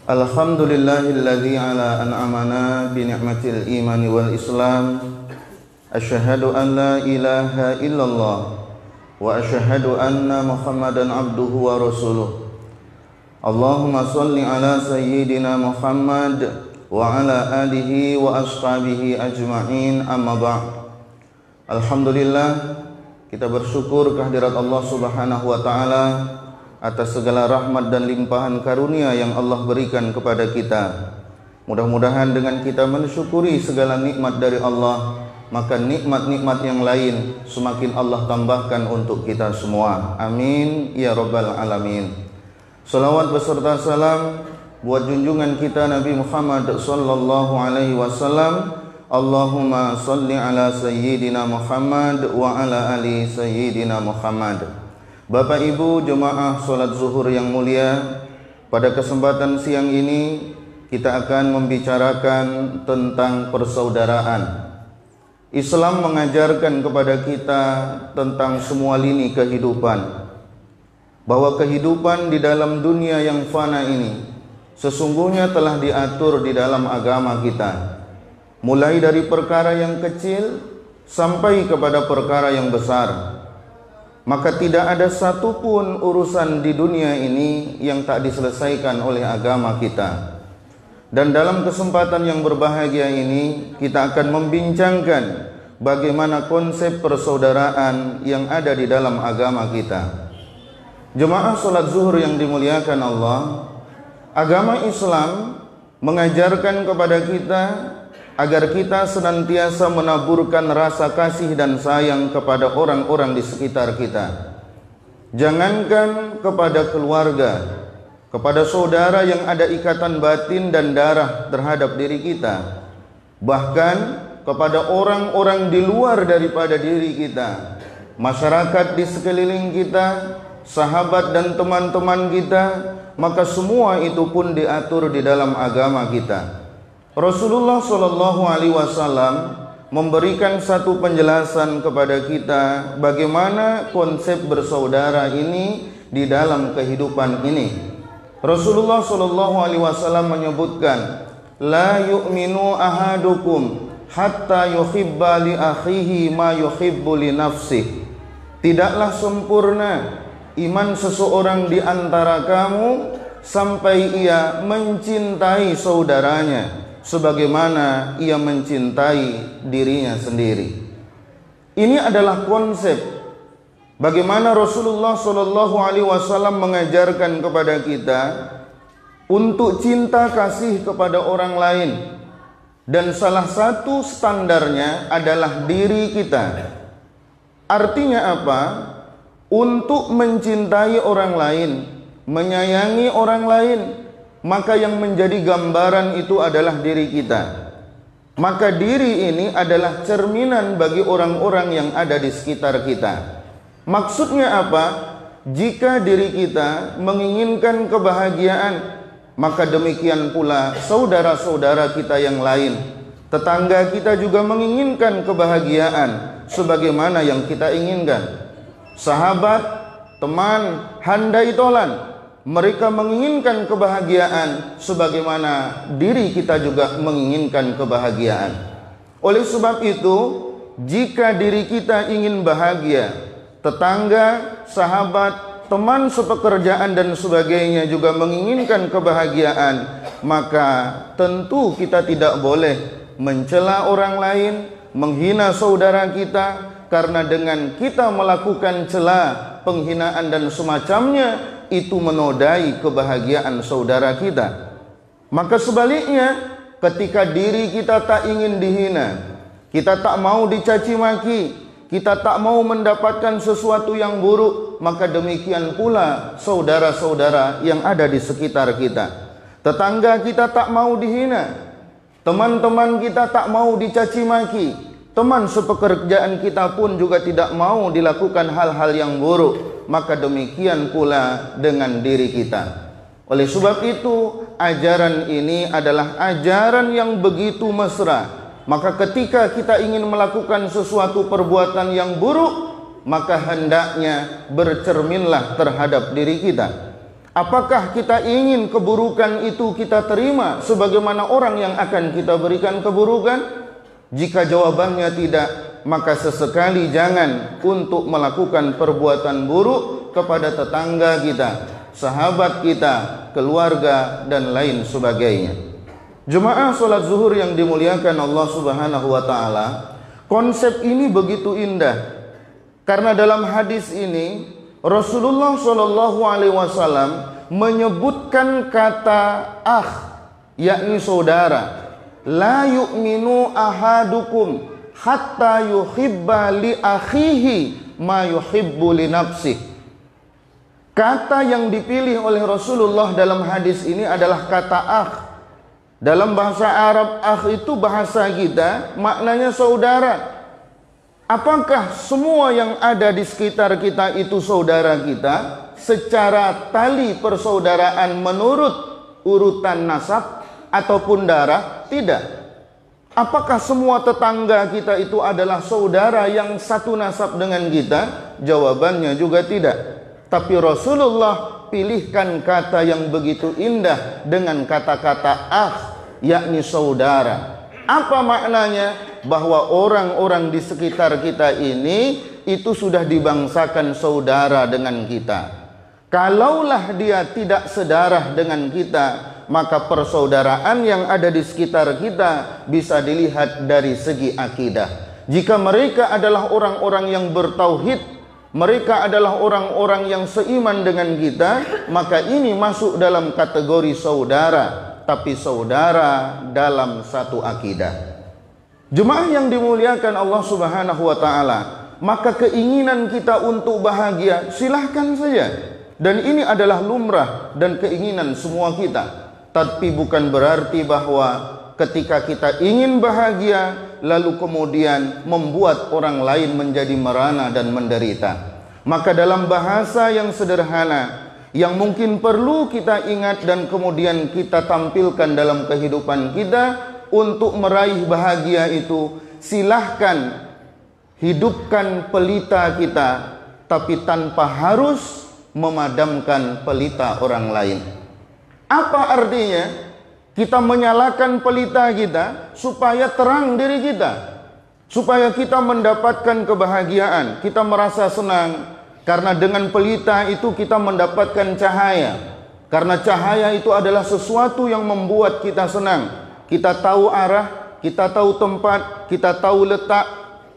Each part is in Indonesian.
Alhamdulillahilladzi ala an'amana bi ni'matil imani wal islam. Asyhadu an la ilaha illallah wa asyhadu anna Muhammadan abduhu wa rasuluh. Allahumma shalli ala sayyidina Muhammad wa ala alihi wa ashabihi ajma'in, amma ba'd. Alhamdulillah, kita bersyukur kehadirat Allah Subhanahu wa taala atas segala rahmat dan limpahan karunia yang Allah berikan kepada kita. Mudah-mudahan dengan kita mensyukuri segala nikmat dari Allah, maka nikmat-nikmat yang lain semakin Allah tambahkan untuk kita semua. Amin ya rabbal alamin. Salawat beserta salam buat junjungan kita Nabi Muhammad sallallahu alaihi wasallam. Allahumma salli ala sayyidina Muhammad wa ala ali sayyidina Muhammad. Bapak Ibu jemaah sholat zuhur yang mulia, pada kesempatan siang ini kita akan membicarakan tentang persaudaraan. Islam mengajarkan kepada kita tentang semua lini kehidupan, bahwa kehidupan di dalam dunia yang fana ini sesungguhnya telah diatur di dalam agama kita, mulai dari perkara yang kecil sampai kepada perkara yang besar. Maka tidak ada satupun urusan di dunia ini yang tak diselesaikan oleh agama kita. Dan dalam kesempatan yang berbahagia ini, kita akan membincangkan bagaimana konsep persaudaraan yang ada di dalam agama kita. Jemaah sholat zuhur yang dimuliakan Allah, agama Islam mengajarkan kepada kita agar kita senantiasa menaburkan rasa kasih dan sayang kepada orang-orang di sekitar kita. Jangankan kepada keluarga, kepada saudara yang ada ikatan batin dan darah terhadap diri kita, bahkan kepada orang-orang di luar daripada diri kita, masyarakat di sekeliling kita, sahabat dan teman-teman kita, maka semua itu pun diatur di dalam agama kita. Rasulullah Shallallahu Alaihi Wasallam memberikan satu penjelasan kepada kita bagaimana konsep bersaudara ini di dalam kehidupan ini. Rasulullah Shallallahu Alaihi Wasallam menyebutkan, la yu'minu ahadukum hatta yuhibba li akhihi ma yuhibbu li nafsih. Tidaklah sempurna iman seseorang di antara kamu sampai ia mencintai saudaranya sebagaimana ia mencintai dirinya sendiri. Ini adalah konsep bagaimana Rasulullah Shallallahu Alaihi Wasallam mengajarkan kepada kita untuk cinta kasih kepada orang lain, dan salah satu standarnya adalah diri kita. Artinya apa? Untuk mencintai orang lain, menyayangi orang lain, maka yang menjadi gambaran itu adalah diri kita. Maka diri ini adalah cerminan bagi orang-orang yang ada di sekitar kita. Maksudnya apa? Jika diri kita menginginkan kebahagiaan, maka demikian pula saudara-saudara kita yang lain, tetangga kita juga menginginkan kebahagiaan sebagaimana yang kita inginkan. Sahabat, teman, handai tolan, mereka menginginkan kebahagiaan sebagaimana diri kita juga menginginkan kebahagiaan. Oleh sebab itu, jika diri kita ingin bahagia, tetangga, sahabat, teman sepekerjaan dan sebagainya juga menginginkan kebahagiaan, maka tentu kita tidak boleh mencela orang lain, menghina saudara kita, karena dengan kita melakukan cela, penghinaan dan semacamnya, itu menodai kebahagiaan saudara kita. Maka sebaliknya, ketika diri kita tak ingin dihina, kita tak mau dicaci maki, kita tak mau mendapatkan sesuatu yang buruk, maka demikian pula saudara-saudara yang ada di sekitar kita. Tetangga kita tak mau dihina, teman-teman kita tak mau dicaci maki, teman sepekerjaan kita pun juga tidak mau dilakukan hal-hal yang buruk, maka demikian pula dengan diri kita. Oleh sebab itu, ajaran ini adalah ajaran yang begitu mesra. Maka ketika kita ingin melakukan sesuatu perbuatan yang buruk, maka hendaknya bercerminlah terhadap diri kita. Apakah kita ingin keburukan itu kita terima sebagaimana orang yang akan kita berikan keburukan? Jika jawabannya tidak, maka sesekali jangan untuk melakukan perbuatan buruk kepada tetangga kita, sahabat kita, keluarga, dan lain sebagainya. Jemaah salat zuhur yang dimuliakan Allah Subhanahu wa taala, konsep ini begitu indah. Karena dalam hadis ini Rasulullah Shallallahu alaihi wasallam menyebutkan kata yakni saudara. La yu'minu ahadukum hatta yuhibba li akhihi ma yuhibbu li nafsihi. Kata yang dipilih oleh Rasulullah dalam hadis ini adalah kata akh. Dalam bahasa Arab, akh itu bahasa kita, maknanya saudara. Apakah semua yang ada di sekitar kita itu saudara kita secara tali persaudaraan menurut urutan nasab ataupun darah? Tidak. Apakah semua tetangga kita itu adalah saudara yang satu nasab dengan kita? Jawabannya juga tidak. Tapi Rasulullah pilihkan kata yang begitu indah dengan kata-kata yakni saudara. Apa maknanya? Bahwa orang-orang di sekitar kita ini itu sudah dibangsakan saudara dengan kita. Kalaulah dia tidak sedarah dengan kita, maka persaudaraan yang ada di sekitar kita bisa dilihat dari segi akidah. Jika mereka adalah orang-orang yang bertauhid, mereka adalah orang-orang yang seiman dengan kita, maka ini masuk dalam kategori saudara, tapi saudara dalam satu akidah. Jemaah yang dimuliakan Allah Subhanahu wa taala, maka keinginan kita untuk bahagia silahkan saja. Dan ini adalah lumrah dan keinginan semua kita. Tapi bukan berarti bahwa ketika kita ingin bahagia, lalu kemudian membuat orang lain menjadi merana dan menderita. Maka dalam bahasa yang sederhana, yang mungkin perlu kita ingat dan kemudian kita tampilkan dalam kehidupan kita, untuk meraih bahagia itu, silahkan hidupkan pelita kita, tapi tanpa harus memadamkan pelita orang lain. Apa artinya? Kita menyalakan pelita kita supaya terang diri kita, supaya kita mendapatkan kebahagiaan, kita merasa senang. Karena dengan pelita itu kita mendapatkan cahaya. Karena cahaya itu adalah sesuatu yang membuat kita senang. Kita tahu arah, kita tahu tempat, kita tahu letak.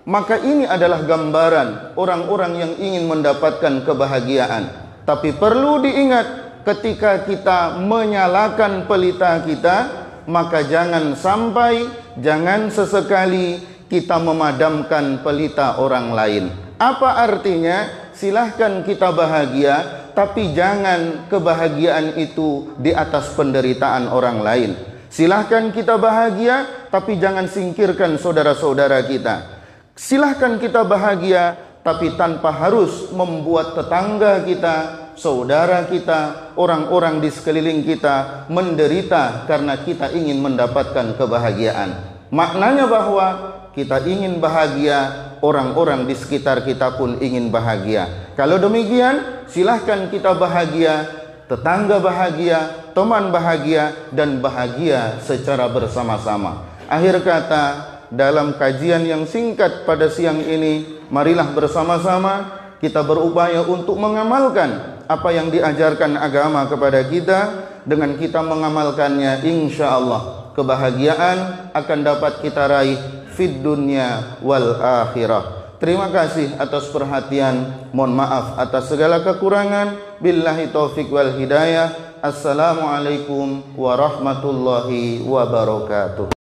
Maka ini adalah gambaran orang-orang yang ingin mendapatkan kebahagiaan. Tapi perlu diingat, ketika kita menyalakan pelita kita, maka jangan sampai, jangan sesekali kita memadamkan pelita orang lain. Apa artinya? Silahkan kita bahagia, tapi jangan kebahagiaan itu di atas penderitaan orang lain. Silahkan kita bahagia, tapi jangan singkirkan saudara-saudara kita. Silahkan kita bahagia, tapi tanpa harus membuat tetangga kita, saudara kita, orang-orang di sekeliling kita menderita karena kita ingin mendapatkan kebahagiaan. Maknanya bahwa kita ingin bahagia, orang-orang di sekitar kita pun ingin bahagia. Kalau demikian, silahkan kita bahagia, tetangga bahagia, teman bahagia, dan bahagia secara bersama-sama. Akhir kata, dalam kajian yang singkat pada siang ini, marilah bersama-sama kita berupaya untuk mengamalkan apa yang diajarkan agama kepada kita. Dengan kita mengamalkannya, insya Allah kebahagiaan akan dapat kita raih fid dunya wal akhirah. Terima kasih atas perhatian. Mohon maaf atas segala kekurangan. Billahi taufik wal hidayah. Assalamualaikum warahmatullahi wabarakatuh.